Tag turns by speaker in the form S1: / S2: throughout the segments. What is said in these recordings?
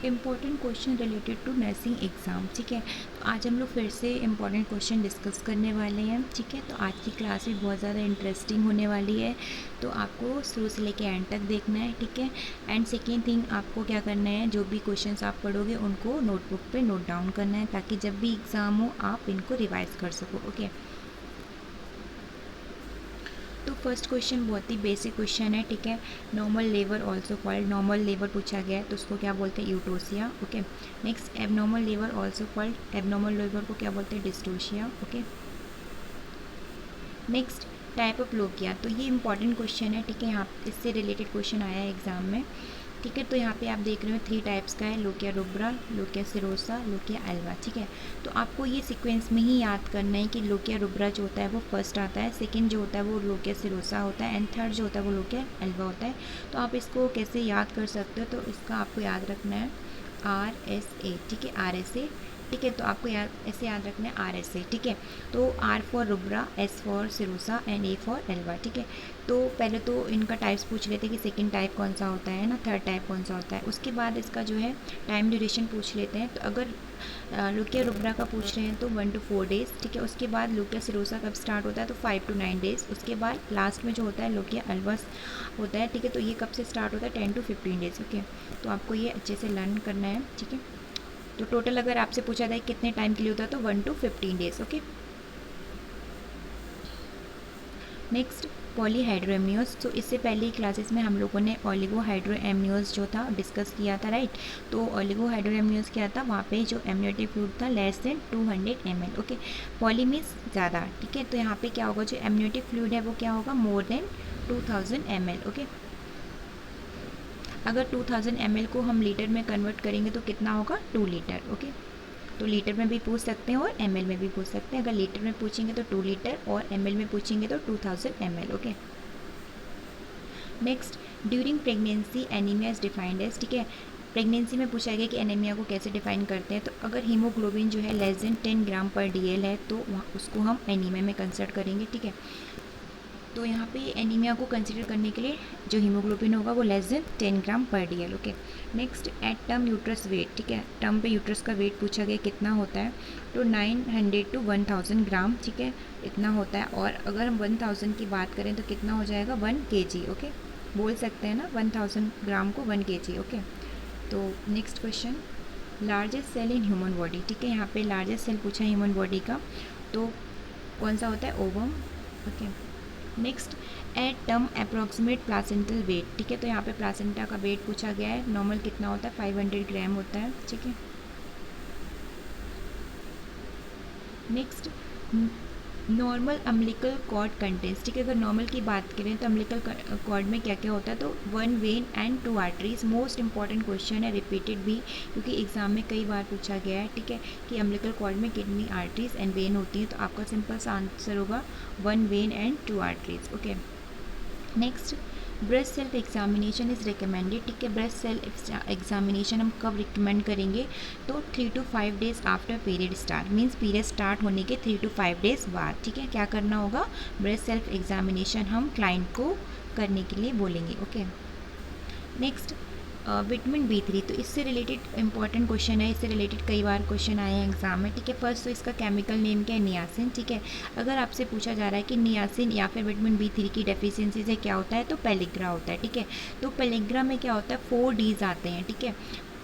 S1: Important question related to nursing exam. ठीक है, तो आज हम लोग फिर से इम्पॉर्टेंट क्वेश्चन डिस्कस करने वाले हैं। ठीक है, तो आज की क्लास भी बहुत ज़्यादा इंटरेस्टिंग होने वाली है, तो आपको शुरू से लेकर एंड तक देखना है। ठीक है, एंड सेकेंड थिंग, आपको क्या करना है, जो भी क्वेश्चंस आप पढ़ोगे उनको नोटबुक पे नोट डाउन करना है, ताकि जब भी एग्ज़ाम हो आप इनको रिवाइज कर सको। ओके, तो फर्स्ट क्वेश्चन बहुत ही बेसिक क्वेश्चन है। ठीक है, normal labour also called, normal labour पूछा गया है तो उसको क्या बोलते हैं, यूटोसिया। Okay, next abnormal labour also called, abnormal labour को क्या बोलते हैं, dystocia. Okay, next type of lochia, तो ये इंपॉर्टेंट क्वेश्चन है। ठीक है, यहाँ इससे रिलेटेड क्वेश्चन आया है एग्जाम में। ठीक है, तो यहाँ पे आप देख रहे हो 3 टाइप्स का है, lochia rubra, lochia serosa, lochia alba. ठीक है, तो आपको ये सीक्वेंस में ही याद करना है कि लोकिया रुब्रा जो होता है वो फर्स्ट आता है, सेकंड जो होता है वो लोकिया सिरोसा होता है, एंड थर्ड जो होता है वो लोकिया एल्वा होता है। तो आप इसको कैसे याद कर सकते हो, तो इसका आपको याद रखना है RSA। ठीक है, RSA। ठीक है, तो आपको ऐसे याद रखना है RSA। ठीक है, तो R for rubra, S for serosa and A for alba. ठीक है, तो पहले तो इनका टाइप्स पूछ लेते हैं कि सेकंड टाइप कौन सा होता है ना, थर्ड टाइप कौन सा होता है। उसके बाद इसका जो है टाइम ड्यूरेशन पूछ लेते हैं। तो अगर लुकिया रुब्रा का पूछ रहे हैं तो 1 to 4 डेज़। ठीक है, उसके बाद लुकिया सिरोसा कब स्टार्ट होता है, तो 5 to 9 डेज़। उसके बाद लास्ट में जो होता है लुकिया एल्वा होता है। ठीक है, तो ये कब से स्टार्ट होता है, 10 to 15 डेज़। ओके, तो आपको ये अच्छे से लर्न करना है। ठीक है, तो टोटल अगर आपसे पूछा जाए कितने टाइम के लिए होता है, तो 1 to 15 days. Okay, next polyhydramnios. तो इससे पहले क्लासेस में हम लोगों ने ओलिगोहाइड्रोएमनियोज जो था डिस्कस किया था, राइट। तो ओलिगोहाइड्रोएमनियोज क्या था, वहाँ पे जो एमनियोटिक फ्लूइड था less than 200 ml। Okay, poly means ज़्यादा। ठीक है, तो यहाँ पे क्या होगा, जो एमनियोटिक फ्लूइड है वो क्या होगा, मोर देन 2000 ml। ओके, अगर 2000 ml को हम लीटर में कन्वर्ट करेंगे तो कितना होगा, 2 लीटर। ओके, तो लीटर में भी पूछ सकते हैं और ml में भी पूछ सकते हैं। अगर लीटर में पूछेंगे तो 2 लीटर और ml में पूछेंगे तो 2000 ml। Okay, next during pregnancy anaemia is defined as. ठीक है, प्रेगनेंसी में पूछा गया कि एनीमिया को कैसे डिफाइन करते हैं। तो अगर हीमोग्लोबिन जो है less than 10 gram per DL है तो उसको हम एनीमिया में कंसिडर करेंगे। ठीक है, तो यहाँ पे एनीमिया को कंसिडर करने के लिए जो हीमोग्लोबिन होगा वो less than 10 gram per DL। Okay, next at term uterus weight. ठीक है, टर्म पे यूट्रस का वेट पूछा गया कितना होता है, तो 900 to 1000 ग्राम। ठीक है, इतना होता है। और अगर हम 1000 की बात करें तो कितना हो जाएगा, 1 kg। ओके, बोल सकते हैं ना 1000 ग्राम को 1 kg। ओके, तो next question, largest cell in human body. ठीक है, यहाँ पे लार्जेस्ट सेल पूछा है ह्यूमन बॉडी का, तो कौन सा होता है, ovum. Okay, next at term approximate placental weight. ठीक है, तो यहाँ पे प्लासेंटा का वेट पूछा गया है, नॉर्मल कितना होता है, 500 ग्राम होता है। ठीक है, next normal umbilical cord contents. ठीक है, अगर नॉर्मल की बात करें तो अम्बिलिकल कॉर्ड में क्या क्या होता है, तो 1 when and 2 arteries. Most important question है, रिपीटेड भी, क्योंकि एग्जाम में कई बार पूछा गया है। ठीक है, कि अम्बिलिकल कॉर्ड में कितनी आर्टरीज एंड वेन होती हैं, तो आपका सिंपल सा आंसर होगा 1 when and 2 arteries. Okay, next breast self examination is recommended. ठीक है, ब्रेस्ट सेल्फ एग्जामिनेशन हम कब रिकमेंड करेंगे, तो 3 to 5 days after period start, means period start होने के 3 to 5 डेज बाद। ठीक है, क्या करना होगा, ब्रेस्ट सेल्फ एग्जामिनेशन हम क्लाइंट को करने के लिए बोलेंगे। ओके, नेक्स्ट विटामिन B3, तो इससे रिलेटेड इंपॉर्टेंट क्वेश्चन है, इससे रिलेटेड कई बार क्वेश्चन आए हैं एग्जाम में। ठीक है, फर्स्ट तो इसका केमिकल नेम क्या है, नियासिन। ठीक है, अगर आपसे पूछा जा रहा है कि नियासिन या फिर विटामिन B3 की डेफिशिएंसी से क्या होता है, तो पेलिग्रा होता है। ठीक है, तो पेलिग्रा में क्या होता है, 4 Ds आते हैं। ठीक है,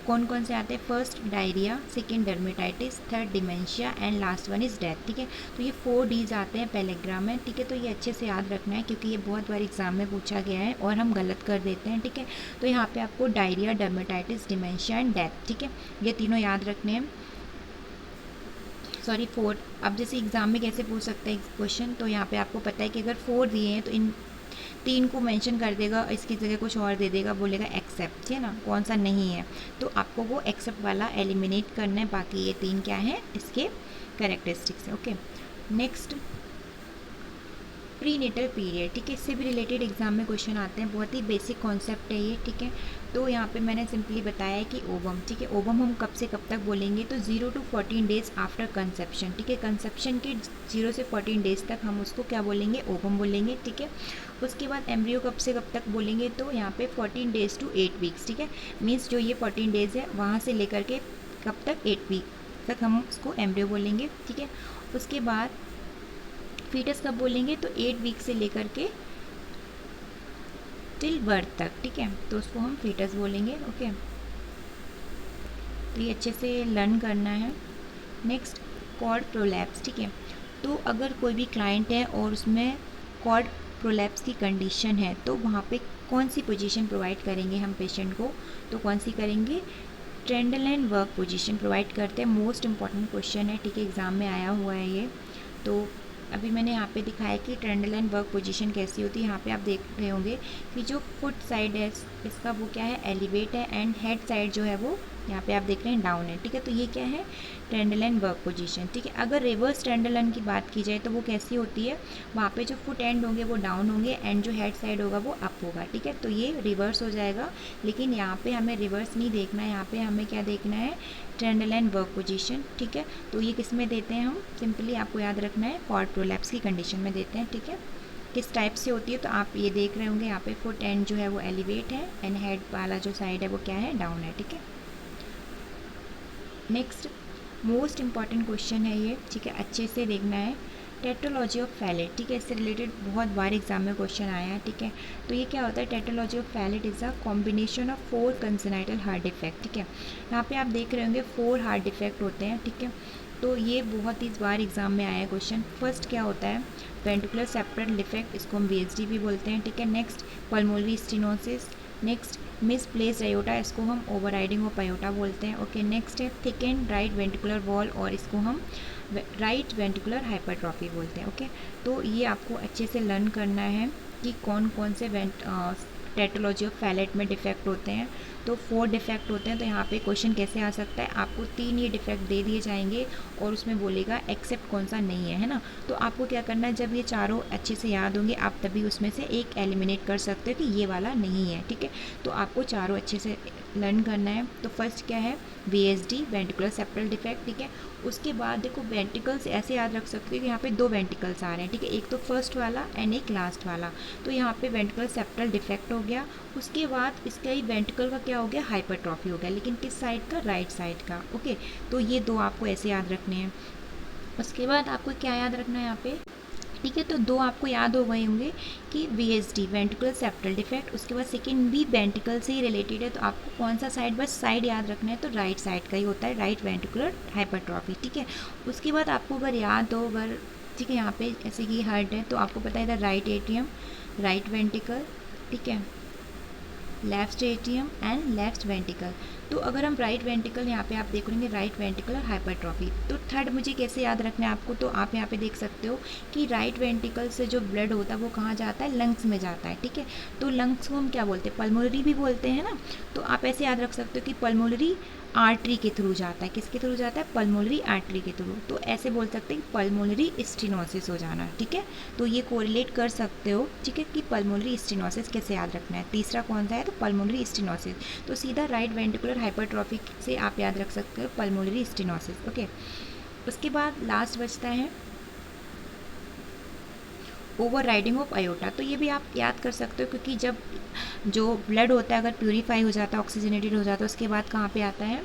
S1: कौन कौन से आते हैं, first diarrhoea, second dermatitis, third dementia and last one is death. ठीक है, तो ये 4 Ds आते हैं पेलेग्राम में। ठीक है, तो ये अच्छे से याद रखना है, क्योंकि ये बहुत बार एग्जाम में पूछा गया है और हम गलत कर देते हैं। ठीक है, तो यहाँ पे आपको diarrhoea, dermatitis, dementia and death, ठीक है, ये तीनों याद रखने हैं। सॉरी 4। अब जैसे एग्जाम में कैसे पूछ सकते हैं क्वेश्चन, तो यहाँ पे आपको पता है कि अगर 4 दिए हैं तो इन 3 को मेंशन कर देगा, इसकी जगह कुछ और दे देगा, बोलेगा एक्सेप्ट, ठीक है ना, कौन सा नहीं है, तो आपको वो एक्सेप्ट वाला एलिमिनेट करना है। बाकी ये 3 क्या है, इसके कैरेक्टरिस्टिक्स है। ओके, नेक्स्ट प्रीनेटल पीरियड, ठीक है, इससे भी रिलेटेड एग्जाम में क्वेश्चन आते हैं, बहुत ही बेसिक कॉन्सेप्ट है ये, ठीक है। तो यहाँ पे मैंने सिंपली बताया है कि ओवम, ठीक है, ओवम हम कब से कब तक बोलेंगे, तो 0 to 14 डेज आफ्टर कंसेप्शन, ठीक है, कंसेप्शन के 0 से 14 डेज तक हम उसको क्या बोलेंगे, ओवम बोलेंगे, ठीक है। उसके बाद एम्ब्रियो कब से कब तक बोलेंगे, तो यहाँ पे 14 डेज to 8 वीक्स, ठीक है, मीन्स जो ये 14 डेज है वहाँ से लेकर के कब तक 8 वीक तक हम उसको एम्ब्रियो बोलेंगे, ठीक है। उसके बाद फीटस कब बोलेंगे, तो 8 वीक से लेकर के टिल बर्थ तक, ठीक है, तो उसको हम फीटस बोलेंगे, ओके। तो ये अच्छे से लर्न करना है। नेक्स्ट, कॉर्ड प्रोलैप्स, ठीक है, तो अगर कोई भी क्लाइंट है और उसमें कॉर्ड प्रोलैप्स की कंडीशन है तो वहाँ पे कौन सी पोजीशन प्रोवाइड करेंगे हम पेशेंट को, तो कौन सी करेंगे, ट्रेंडल वर्क पोजीशन प्रोवाइड करते हैं। मोस्ट इंपॉर्टेंट क्वेश्चन है, ठीक है, एग्ज़ाम में आया हुआ है ये। तो अभी मैंने यहाँ पे दिखाया कि ट्रेंडल वर्क पोजीशन कैसी होती है। यहाँ पे आप देख रहे होंगे कि जो फुट साइड है इसका वो क्या है, एलिवेट है, एंड हेड साइड जो है वो यहाँ पे आप देख रहे हैं डाउन है, ठीक है। तो ये क्या है, ट्रेंडल वर्क पोजीशन, ठीक है। अगर रिवर्स ट्रेंडल की बात की जाए तो वो कैसी होती है, वहाँ पे जो फुट एंड होंगे वो डाउन होंगे एंड जो हेड साइड होगा वो अप होगा, ठीक है। तो ये रिवर्स हो जाएगा, लेकिन यहाँ पे हमें रिवर्स नहीं देखना है, यहाँ पे हमें क्या देखना है, ट्रेंडल वर्क पोजीशन, ठीक है। तो ये किस में देते हैं हम, सिंपली आपको याद रखना है, कॉर्ड प्रोलैप्स की कंडीशन में देते हैं, ठीक है। किस टाइप से होती है, तो आप ये देख रहे होंगे यहाँ पे फुट एंड जो है वो एलिवेट है एंड हेड वाला जो साइड है वो क्या है, डाउन है, ठीक है। नेक्स्ट, मोस्ट इंपॉर्टेंट क्वेश्चन है ये, ठीक है, अच्छे से देखना है, टेट्रोलॉजी ऑफ फैलेट, ठीक है, इससे रिलेटेड बहुत बार एग्जाम में क्वेश्चन आया है, ठीक है। तो ये क्या होता है, tetralogy of Fallot is a combination of 4 congenital heart defect, ठीक है। यहाँ पे आप देख रहे होंगे 4 हार्ट डिफेक्ट होते हैं, ठीक है। तो ये बहुत ही बार एग्जाम में आया है क्वेश्चन। फर्स्ट क्या होता है, वेंट्रिकुलर सेप्टल डिफेक्ट, इसको हम VSD भी बोलते हैं, ठीक है। Next, pulmonary stenosis. Next, misplaced aorta, इसको हम ओवरराइडिंग ऑफ अयोटा बोलते हैं, ओके। नेक्स्ट है थिकेंड राइट वेंट्रिकुलर वॉल, और इसको हम राइट वेंट्रिकुलर हाइपरट्रॉफी बोलते हैं, ओके। तो ये आपको अच्छे से लर्न करना है कि कौन कौन से टेट्रोलॉजी ऑफ फैलेट में डिफेक्ट होते हैं। तो 4 डिफेक्ट होते हैं, तो यहाँ पे क्वेश्चन कैसे आ सकता है, आपको 3 ये डिफेक्ट दे दिए जाएंगे और उसमें बोलेगा एक्सेप्ट कौन सा नहीं है, है ना। तो आपको क्या करना है, जब ये चारों अच्छे से याद होंगे आप तभी उसमें से एक एलिमिनेट कर सकते हो कि ये वाला नहीं है, ठीक है। तो आपको चारों अच्छे से लर्न करना है। तो फर्स्ट क्या है, VSD, वेंट्रिकुलर सेप्टल डिफेक्ट, ठीक है। उसके बाद देखो वेंट्रिकल्स ऐसे याद रख सकते हो कि यहाँ पे 2 वेंट्रिकल्स आ रहे हैं, ठीक है, एक तो फर्स्ट वाला एंड एक लास्ट वाला। तो यहाँ पे वेंट्रिकुलर सेप्टल डिफेक्ट हो गया। उसके बाद इसका ही वेंट्रिकल का क्या हो गया, हाइपरट्रॉफी हो गया, लेकिन किस साइड का, राइट साइड का, ओके। तो ये 2 आपको ऐसे याद रखने हैं। उसके बाद आपको क्या याद रखना है यहाँ पे, ठीक है। तो 2 आपको याद हो गए होंगे कि VSD, वेंट्रिकुलर सेप्टल डिफेक्ट, उसके बाद सेकेंड भी वेंट्रिकल से ही रिलेटेड है, तो आपको कौन सा साइड, बस साइड याद रखना है, तो राइट साइड का ही होता है, राइट वेंट्रिकुलर हाइपरट्रॉफी, ठीक है। उसके बाद आपको अगर याद हो, अगर ठीक है, यहाँ पे ऐसे कि हार्ट है तो आपको पता है इधर राइट एट्रियम, राइट वेंट्रिकल, ठीक है, left atrium and left ventricle. तो अगर हम राइट वेंट्रिकल, यहाँ पे आप देख लेंगे राइट वेंट्रिकुलर हाइपरट्रॉफी। तो थर्ड मुझे कैसे याद रखना है आपको, तो आप यहाँ पे देख सकते हो कि राइट वेंट्रिकल से जो ब्लड होता है वो कहाँ जाता है, लंग्स में जाता है, ठीक है। तो लंग्स को हम क्या बोलते हैं, पल्मोनरी भी बोलते हैं ना। तो आप ऐसे याद रख सकते हो कि पल्मोनरी आर्टरी के थ्रू जाता है, किसके थ्रू जाता है, पल्मोनरी आर्टरी के थ्रू। तो ऐसे बोल सकते हैं कि पल्मोनरी स्टेनोसिस हो जाना, ठीक है। तो ये कोरिलेट कर सकते हो, ठीक है, कि पल्मोनरी स्टेनोसिस कैसे याद रखना है। तीसरा कौन सा है, तो पल्मोनरी स्टेनोसिस। तो सीधा राइट वेंट्रिकुलर हाइपरट्रॉफी से आप याद रख सकते हो पल्मोनरी स्टेनोसिस, ओके। उसके बाद लास्ट बचता है ओवर राइडिंग ऑफ अयोटा। तो ये भी आप याद कर सकते हो, क्योंकि जब जो ब्लड होता है अगर प्यूरीफाई हो जाता है, ऑक्सीजनेटेड हो जाता है, उसके बाद कहाँ पे आता है,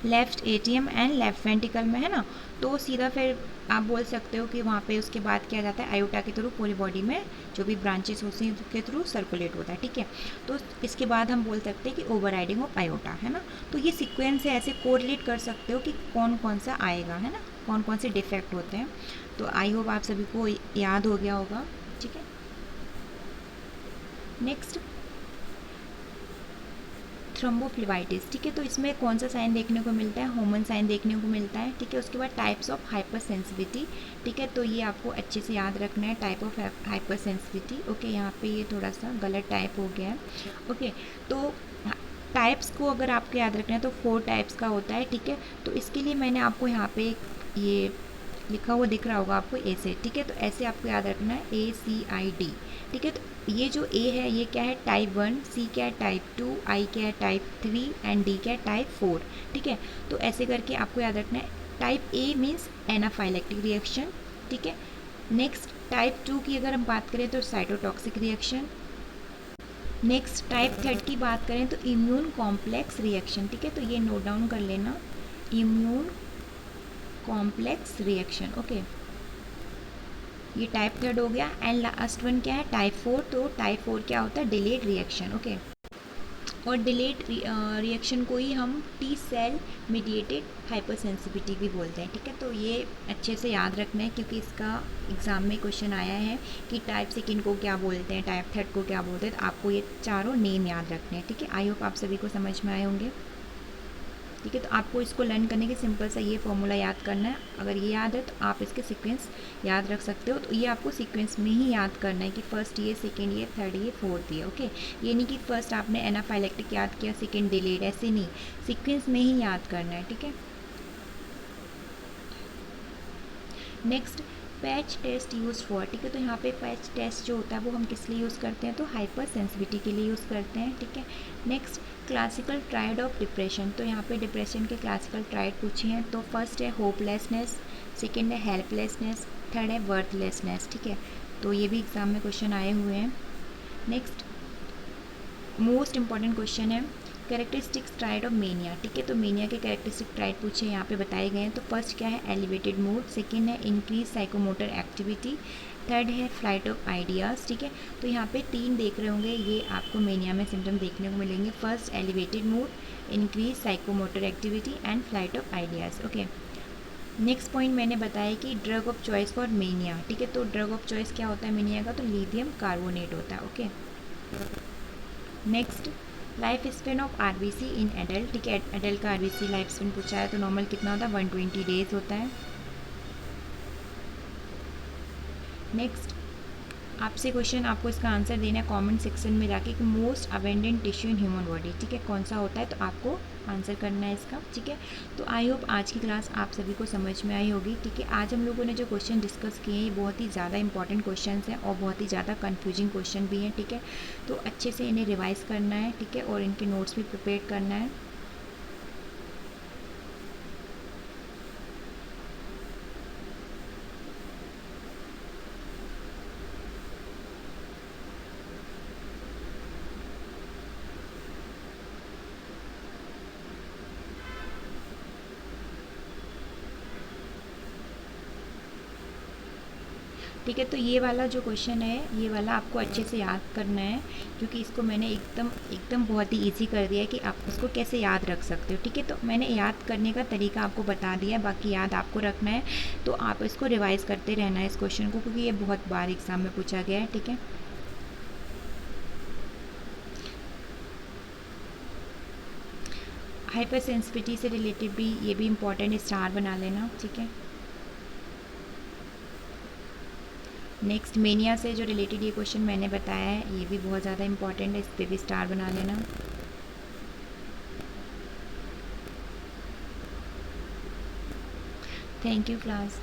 S1: left atrium and left ventricle में, है ना। तो सीधा फिर आप बोल सकते हो कि वहाँ पे उसके बाद क्या जाता है, अयोटा के थ्रू पूरी बॉडी में जो भी ब्रांचेस होती हैं उसके थ्रू सर्कुलेट होता है, ठीक है। तो इसके बाद हम बोल सकते हैं कि ओवर राइडिंग ऑफ अयोटा, है ना। तो ये सीक्वेंस है, ऐसे कोरिलेट कर सकते हो कि कौन कौन सा आएगा, है ना, कौन कौन से डिफेक्ट होते हैं। तो आई होप आप सभी को याद हो गया होगा, ठीक है। नेक्स्ट, थ्रोम्बोफ्लेबाइटिस, ठीक है। तो इसमें कौन सा साइन देखने को मिलता है, होमन साइन देखने को मिलता है, ठीक है। उसके बाद टाइप्स ऑफ हाइपर सेंसिटिविटी, ठीक है। तो ये आपको अच्छे से याद रखना है, type of hyper sensitivity, okay. यहाँ पे ये थोड़ा सा गलत टाइप हो गया है, ओके। तो टाइप्स को अगर आपको याद रखना है तो 4 टाइप्स का होता है, ठीक है। तो इसके लिए मैंने आपको यहाँ पे ये लिखा हुआ दिख रहा होगा आपको ए से, ठीक है। तो ऐसे आपको याद रखना है ACID, ठीक है। तो ये जो ए है ये क्या है, टाइप 1, सी क्या है, टाइप 2, आई क्या है, टाइप 3 एंड डी क्या है, टाइप 4, ठीक है। तो ऐसे करके आपको याद रखना है। Type A means anaphylactic reaction, ठीक है। नेक्स्ट टाइप 2 की अगर हम बात करें तो साइटोटॉक्सिक रिएक्शन। नेक्स्ट टाइप 3 की बात करें तो इम्यून कॉम्प्लेक्स रिएक्शन, ठीक है। तो ये नोट डाउन कर लेना, इम्यून कॉम्प्लेक्स रिएक्शन, ओके। ये टाइप 3 हो गया। एंड लास्ट वन क्या है, टाइप 4। तो टाइप 4 क्या होता है, डिलेड रिएक्शन, ओके। और डिलेड रिएक्शन को ही हम टी सेल मीडिएटेड हाइपरसेंसिटिविटी भी बोलते हैं, ठीक है। तो ये अच्छे से याद रखना है क्योंकि इसका एग्ज़ाम में क्वेश्चन आया है कि टाइप सेकेंड को क्या बोलते हैं, टाइप 3 को क्या बोलते हैं। तो आपको ये चारों नेम याद रखने हैं, ठीक है। आई होप आप सभी को समझ में आए होंगे, ठीक है। तो आपको इसको लर्न करने के सिंपल सा ये फॉर्मूला याद करना है। अगर ये याद है तो आप इसके सीक्वेंस याद रख सकते हो। तो ये आपको सीक्वेंस में ही याद करना है कि फर्स्ट ये, सेकंड ये, थर्ड ये, फोर्थ ये, ओके। ये नहीं कि फर्स्ट आपने एनाफाइलेक्टिक याद किया, सेकंड डिलेड, ऐसे नहीं, सीक्वेंस में ही याद करना है, ठीक है। Next patch test use for, ठीक है। तो यहाँ पे पैच टेस्ट जो होता है वो हम किस लिए यूज़ करते हैं, तो हाइपर सेंसिटिविटी के लिए यूज़ करते हैं, ठीक है। Next classical triad of depression. तो यहाँ पे डिप्रेशन के क्लासिकल ट्रायड पूछे हैं। तो फर्स्ट है होपलेसनेस, सेकेंड है हेल्पलेसनेस, थर्ड है वर्थलेसनेस, ठीक है। तो ये भी एग्ज़ाम में क्वेश्चन आए हुए हैं। नेक्स्ट मोस्ट इंपॉर्टेंट क्वेश्चन है कैरेक्टरिस्टिक्स ट्राइड ऑफ मेनिया, ठीक है। तो मेनिया के कैरेक्टरिस्टिक ट्राइड पूछे यहाँ पे बताए गए हैं। तो फर्स्ट क्या है, एलिवेटेड मूड, सेकंड है इंक्रीज साइकोमोटर एक्टिविटी, थर्ड है फ्लाइट ऑफ आइडियाज़, ठीक है। तो यहाँ पे 3 देख रहे होंगे, ये आपको मेनिया में सिम्टम देखने को मिलेंगे। First elevated mood, increase psychomotor activity and flight of ideas, okay. Next point मैंने बताया कि drug of choice for mania, ठीक है। तो ड्रग ऑफ चॉइस क्या होता है मेनिया का, तो लिथियम कार्बोनेट होता है, okay. Next life span of RBC in adult, ठीक है। एडल्ट का आरबीसी लाइफ स्पेन पूछा है। तो नॉर्मल कितना होता है, 120 डेज होता है। नेक्स्ट आपसे क्वेश्चन, आपको इसका आंसर देना है कमेंट सेक्शन में जाके कि most abundant tissue in human body, ठीक है, कौन सा होता है। तो आपको आंसर करना है इसका, ठीक है। तो आई होप आज की क्लास आप सभी को समझ में आई होगी, ठीक है। आज हम लोगों ने जो क्वेश्चन डिस्कस किए हैं ये बहुत ही ज़्यादा इंपॉर्टेंट क्वेश्चन हैं और बहुत ही ज़्यादा कन्फ्यूजिंग क्वेश्चन भी हैं, ठीक है। तो अच्छे से इन्हें रिवाइज़ करना है, ठीक है, और इनके नोट्स भी प्रिपेयर करना है। ठीक है। तो ये वाला जो क्वेश्चन है ये वाला आपको अच्छे से याद करना है क्योंकि इसको मैंने एकदम एकदम बहुत ही इजी कर दिया है कि आप इसको कैसे याद रख सकते हो, ठीक है। तो मैंने याद करने का तरीका आपको बता दिया है, बाकी याद आपको रखना है। तो आप इसको रिवाइज़ करते रहना है इस क्वेश्चन को क्योंकि ये बहुत बार एग्ज़ाम में पूछा गया है, ठीक है। हाइपर सेंसिटिविटी से रिलेटेड भी ये भी इम्पॉर्टेंट स्टार बना लेना, ठीक है। नेक्स्ट मेनिया से जो रिलेटेड ये क्वेश्चन मैंने बताया है ये भी बहुत ज़्यादा इंपॉर्टेंट है, इस पर भी स्टार बना लेना। Thank you class.